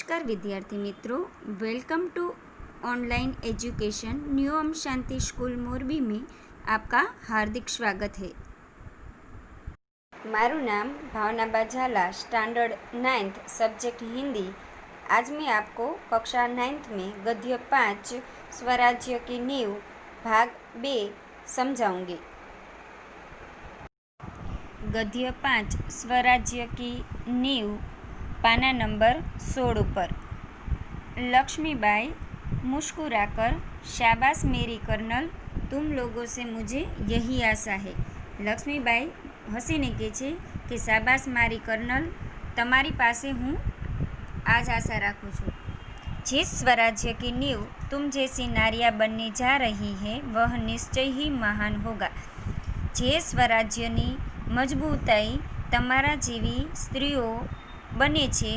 नमस्कार विद्यार्थी मित्रों, welcome to online education new Om Shanti school Morbi में आपका हार्दिक स्वागत है। मारू नाम भावनाबा झाला, स्टैंडर्ड 9th, सब्जेक्ट हिंदी। आज मैं आपको कक्षा 9th में गद्य 5 स्वराज्य की नींव भाग 2 समझाऊंगी। गद्य 5 स्वराज्य की नींव, पाना नंबर 16 पर। लक्ष्मीबाई मुस्कुराकर, शाबाश मेरी कर्नल, तुम लोगों से मुझे यही आशा है। लक्ष्मीबाई हसीने કહે છે કે શાબાશ મારી કર્નલ, તમારી પાસે હું आज आशा રાખું છું। जिस स्वराज्य की नींव तुम जैसी नारियां बनने जा रही है वह निश्चय ही महान होगा। જે સ્વરાજ્યની મજબૂતાઈ તમારા જેવી સ્ત્રીઓ बने छे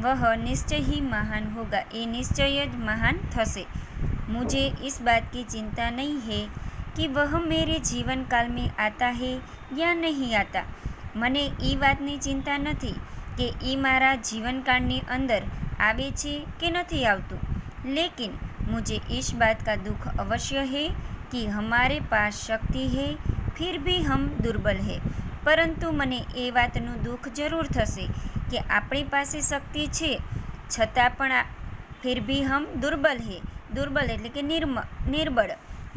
वह निश्चय ही महान होगा, ये निश्चय ज महान थशे। मुझे इस बात की चिंता नहीं है कि वह मेरे जीवन काल में आता है या नहीं आता। मने ई बातनी चिंता नहीं कि ई मारा जीवनकाळनी अंदर आवे छे कि नहीं आवतुं, लेकिन मुझे इस बात का दुख अवश्य है कि हमारे पास शक्ति है फिर भी हम दुर्बल है। परंतु मने ए वातनुं दुख जरूर थशे कि आपणी पासे शक्ति छे छतां पण फिर भी हम दुर्बल है। दुर्बल एटले कि निर्बळ।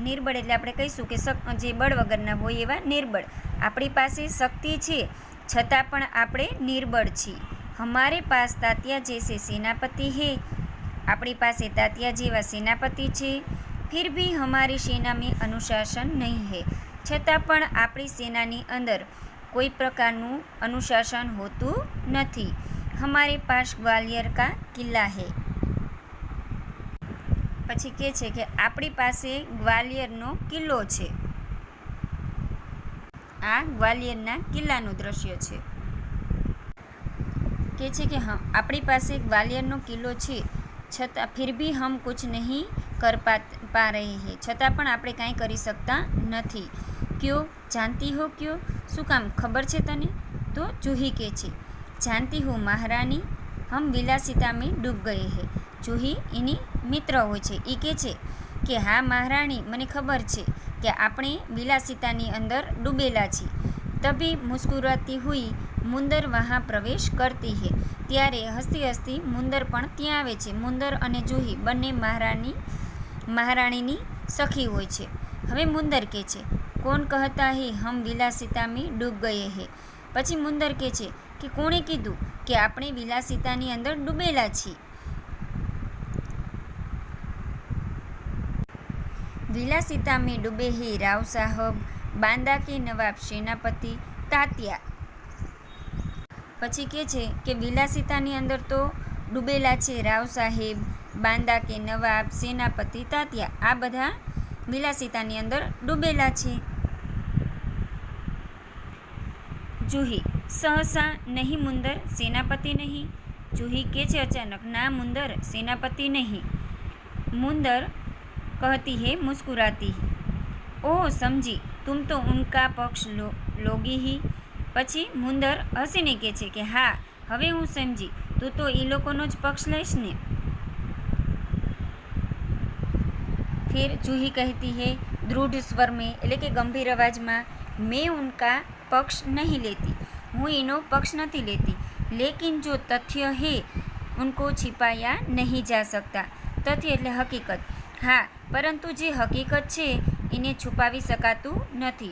निर्बळ एटले आपणे कहीशुं कि जे बळ वगरना होय एवा निर्बळ। आपणी पासे शक्ति छे छतां पण आपणे निर्बळ छीए। हमारे पास तात्या जैसे सेनापति है, आपणी पासे तात्या जेवा सेनापति छे, फिर भी हमारी सेना में अनुशासन नहीं है। छतां पण आपणी सेनानी अंदर कोई प्रकारનું अनुशासन होતું નથી। हमारे पास ग्वालियर का किला है। પછી કહે છે કે આપણી પાસે ગ્વાલિયરનો કિલ્લો છે। આ ગ્વાલિયરના કિલ્લાનું દ્રશ્ય છે। કહે છે કે હા, આપણી પાસે ગ્વાલિયરનો કિલ્લો છે, છતાં फिर भी हम कुछ नहीं कर पा रहे हैं। છતાં પણ આપણે કાંઈ કરી શકતા નથી। क्यों? जानती हो क्यों? શું કામ? ખબર છે તને? તો જूही કહે છે, जानती हूँ महारानी, हम विलासिता में डूब गए हैं। जूही એની મિત્ર હોય છે। એ કહે છે કે હા મહારાણી, મને ખબર છે કે આપણે વિલાસિતાની અંદર ડૂબેલા છીએ। તभी मुस्कुराती हुई मुंदर वहाँ प्रवेश करती है। ત્યારે હસતી હસતી મુંદર પણ ત્યાં આવે છે। મુંદર અને જूही બંને મહારાણીની સખી હોય છે। હવે મુંદર કહે છે, कौन कहता है हम विलासिता में डूब गए हैं। પછી મુંદર કહે છે કે કોણે કીધું કે આપણે વિલાસિતાની અંદર ડૂબેલા છીએ। विलासिता में डूबे ही राव साहब, बांदा के नवाब सेनापति तात्या। પછી કહે છે કે વિલાસિતાની અંદર તો ડૂબેલા છે રાવ સાહેબ, બાંદા કે નવાબ, સેનાપતિ તાત્યા। આ બધા વિલાસિતાની અંદર ડૂબેલા છે। जूही सहसा, नहीं मुंदर, सेनापति नहीं। जूही के छे अचानक, ना मुंदर, सेनापति नहीं। मुंदर कहती है मुस्कुराती ही, ओह समझी, तुम तो उनका पक्ष लोगी ही। પછી મુંદર હસીને કહે છે કે હા, હવે હું સમજી, તું તો એ લોકોનો જ પક્ષ લઈશ ને। फिर जूही कहती है दृढ़ स्वर में, એટલે કે ગંભીર અવાજમાં, मैं उनका पक्ष नहीं लेती, हूँ इनो पक्ष नहीं लेती, लेकिन जो तथ्य है उनको छिपाया नहीं जा सकता। तथ्य एटले हकीकत। हाँ, परंतु जे हकीकत छे इन्हें छुपावी सकातुं नहीं।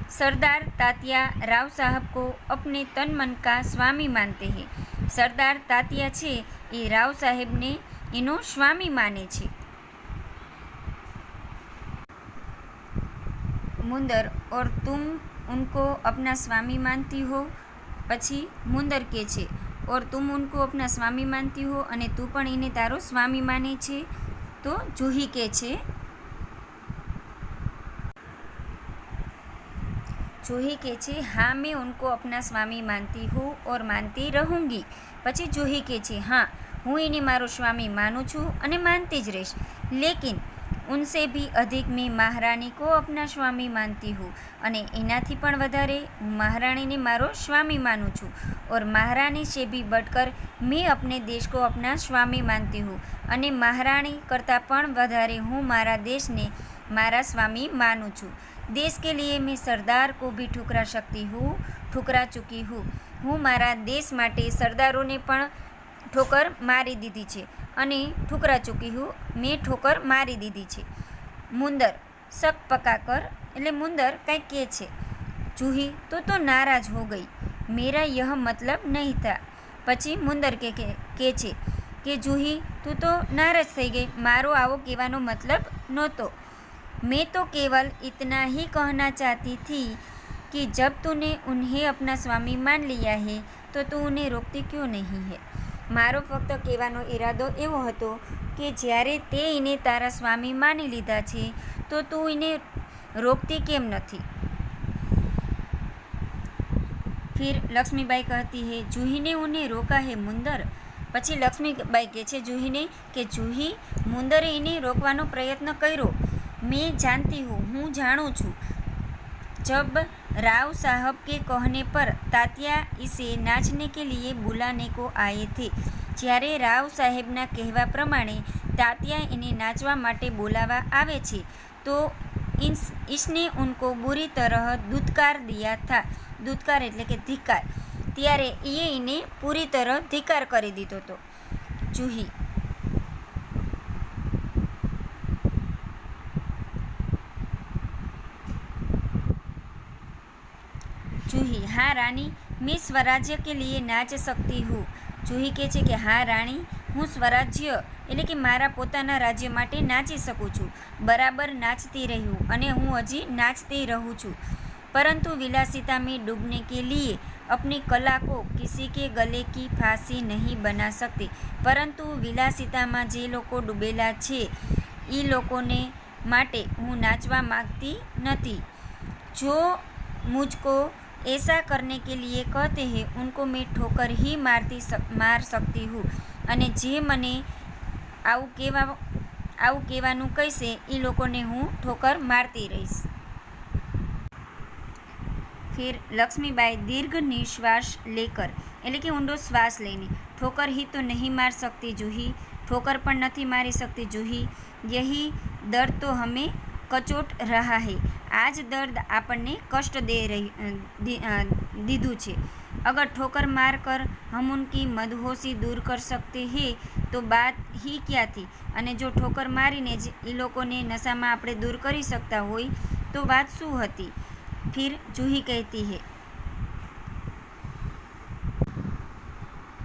सरदार तात्या राव साहब को अपने तन मन का स्वामी मानते हैं। सरदार तात्या छे ये राव साहेब ने इनो स्वामी माने छे। मुंदर, और तुम उनको अपना स्वामी मानती हो। પછી મુંદર કહે છે और तुम उनको अपना स्वामी मानती हो અને તું પણ એને તારો સ્વામી માને છે। તો જूही કહે છે, जूही કહે છે हाँ, मैं उनको अपना स्वामी मानती हूँ और मानती रहूँगी। પછી जूही કહે છે हाँ, હું એને મારો સ્વામી માનું છું અને માનતી જ રહીશ, लेकिन उनसे भी अधिक मैं महारानी को अपना स्वामी मानती हूँ અને એનાથી પણ વધારે હું મહારાણીને મારો સ્વામી માનું છું और महारानी से भी बढ़कर मैं अपने देश को अपना स्वामी मानती हूँ અને મહારાણી કરતાં પણ વધારે હું મારા દેશને મારા સ્વામી માનું છું। देश के लिए मैं सरदार को भी ठुकरा चुकी हूँ। હું મારા દેશ માટે સરદારોને પણ ઠોકર મારી દીધી છે અને ઠુકરા ચૂકી હું મેં ઠોકર મારી દીધી છે। મુંદર શક પકાકર એટલે મુંદર કંઈક કહે છે। જૂહી તો નારાજ હો ગઈ, મેરા યહ મતલબ નહીં था। પછી મુંદર કે છે કે જૂહી તું તો નારાજ થઈ ગઈ, મારો આવો કહેવાનો મતલબ નહોતો। मैं तो केवल इतना ही कहना चाहती थी कि जब तूने उन्हें अपना स्वामी मान लिया है तो तू उन्हें रोकती क्यों नहीं है। મારો ફક્ત કહેવાનો ઈરાદો એવો હતો કે જ્યારે તે એને તારા સ્વામી માની લીધા છે તો તું એને રોકતી કેમ નથી। फिर लक्ष्मीबाई कहती है जूही ने उन्हें रोका है मुंदर। પછી લક્ષ્મીબાઈ કહે છે જૂહીને કે જૂહી, મુંદરે એને રોકવાનો પ્રયત્ન કર્યો। मैं जानती हूँ, હું જાણું છું। जब राव साहब के कहने पर तात्या इसे नाचने के लिए बुलाने को आए थे। જ્યારે રાવ સાહેબના કહેવા પ્રમાણે તાત્યા એને નાચવા માટે બોલાવા આવે છે તો इसने उनको बुरी तरह दुत्कार दिया था। दुत्कार એટલે કે ધિક્કાર। ત્યારે એને પૂરી તરહ ધિક્કાર કરી દીધો હતો। જૂહી जूही हाँ रानी, मैं स्वराज्य के लिए नाच सकती हूँ। जूही કહે છે કે હા રાણી, હું સ્વરાજ્ય એટલે કે મારા પોતાના રાજ્ય માટે નાચી શકું છું। બરાબર નાચતી રહી हूँ અને હું હજી નાચતી રહું છું। परंतु विलासिता में डूबने के लिए अपनी कला को किसी के गले की फांसी नहीं बना सकती। परंतु विलासिताમાં જે લોકો ડૂબેલા છે એ લોકોને માટે હું નાચવા માગતી નથી। जो मुझको ऐसा करने के लिए कहते हैं उनको मैं ठोकर ही मार सकती हूँ અને જે મને આવું કહેવાનું કહેશે એ લોકોને હું ઠોકર મારતી રહીશ। फिर लक्ष्मीबाई दीर्घ निश्वास लेकर એટલે કે ઊંડો શ્વાસ લઈને ठोकर ही तो नहीं मार सकती जूही, ठोकर પણ નથી મારી सकती जूही। यही दर्द तो हमें कचोट रहा है। आज दर्द આપણને कष्ट दीधું છે। अगर ठोकर मार कर हम उनकी मदहोशी दूर कर सकते हैं तो बात ही क्या थी। અને જો ઠોકર મારીને જ એ લોકોને નશામાં આપણે દૂર કરી શકતા હોય તો વાત શું હતી। फिर जूही कहती है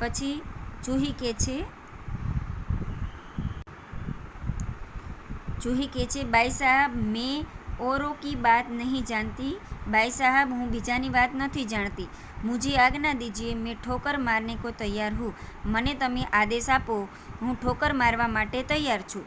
પછી જૂહી કહે છે भाई साहब मैं औरों की बात नहीं जानती। भाई साहब હું બીજાની વાત નથી જાણતી। मुझे आज्ञा दीजिए, मैं ठोकर मारने को तैयार हूँ। મને તમે આદેશ આપો, હું ઠોકર મારવા માટે તૈયાર છું।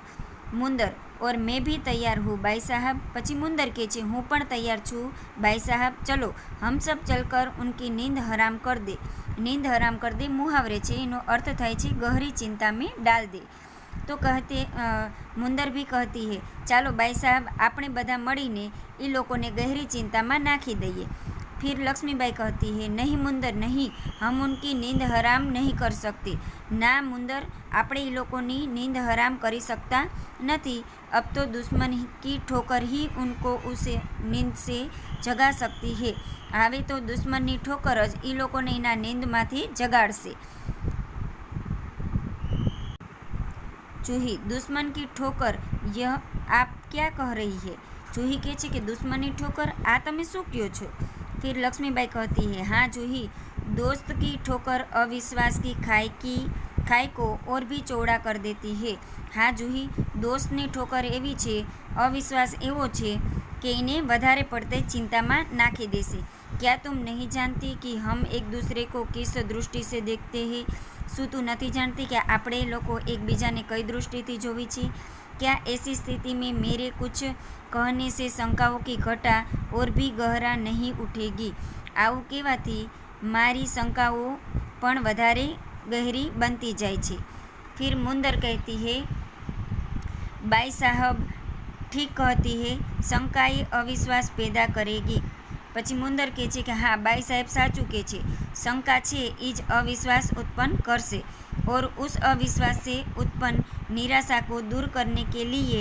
मुंदर और मैं भी तैयार हूँ भाई साहब। પછી મુંદર કહે છે હું પણ તૈયાર છું भाई साहब। चलो हम सब चलकर उनकी नींद हराम कर दे। नींद हराम कर दे मुहावरे છે, એનો અર્થ થાય છે ગહરી ચિંતા में डाल दे। तो कहते मुंदर भी कहती है ચાલો ભાઈ સાહેબ આપણે બધા મળીને એ લોકોને ગહેરી ચિંતામાં નાખી દઈએ। फिर लक्ष्मीबाई कहती है नहीं मुंदर नहीं, हम उनकी नींद हराम नहीं कर सकते। ना मुंदर, આપણે એ લોકોની नींद हराम કરી सकता नहीं। अब तो दुश्मन की ठोकर ही उनको उसे नींद से जगा सकती है। હવે તો દુશ્મનની ઠોકર જ એ લોકોને એના નીંદમાંથી જગાડશે। जूही दुश्मन की ठोकर यह आप क्या कह रही है। जूही કહે છે કે દુશ્મનની ઠોકર આ તમે શું કહો છો। फिर लक्ष्मीबाई कहती है हाँ जूही, दोस्त की ठोकर अविश्वास की खाई को और भी चौड़ा कर देती है। हाँ जूही, दोस्तની ઠોકર એવી છે, અવિશ્વાસ એવો છે કે એને વધારે પડતે ચિંતામાં નાખી દેશે। क्या तुम नहीं जानती कि हम एक दूसरे को किस दृष्टि से देखते हैं। શું તું નથી જાણતી કે આપણે લોકો એકબીજાને કઈ દૃષ્ટિથી જોવી છીએ। क्या ऐसी स्थिति में मेरे कुछ कहने से शंकाओं की घटा और भी गहरा नहीं उठेगी। આવું કહેવાથી મારી શંકાઓ પણ વધારે ગહેરી બનતી જાય છે। फिर मुंदर कहती है भाई साहब ठीक कहती है, शंकाएं अविश्वास पैदा करेगी। પછી મુંદર કહે છે કે हाँ बाई साहब સાચું કહે છે, शंका છે એ જ अविश्वास उत्पन्न करશે और उस अविश्वास से उत्पन्न निराशा को दूर करने के लिए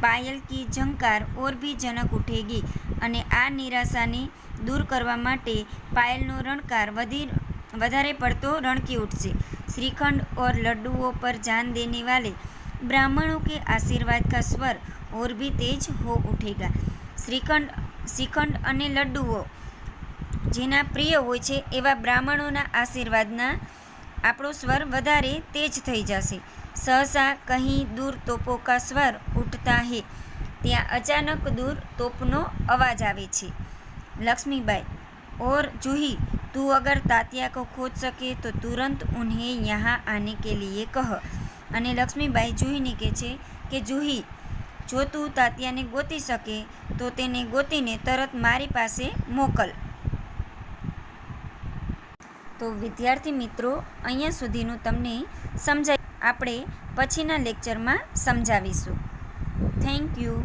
पायल की झंकार और भी जनक उठेगी અને આ નિરાશાને દૂર કરવા માટે પાયલનો રણકાર વધારે પડતો રણકી ઉઠશે। श्रीखंड और लड्डुओं पर जान देने वाले ब्राह्मणों के आशीर्वाद का स्वर और भी तेज हो उठेगा। श्रीखंड અને લડ્ડુઓ જેના પ્રિય હોય છે એવા બ્રાહ્મણોના આશીર્વાદના આપણો સ્વર વધારે તેજ થઈ જશે। सहसा कहीं दूर तोपों का स्वर उठता है, ત્યાં अचानक दूर तोपनो अवाज आवे छे। लक्ष्मीबाई और जूही, तू अगर तात्या को खोज सके तो तुरंत उन्हें यहाँ आने के लिए कह। અને લક્ષ્મીબાઈ જૂહીને કહે છે કે જૂહી, જો તું તાત્યાને ગોતી શકે તો તેને ગોતીને તરત મારી પાસે મોકલ। તો વિદ્યાર્થી મિત્રો, અહીંયા સુધીનું તમને સમજાય, આપણે પછીના લેક્ચરમાં સમજાવીશું। Thank you.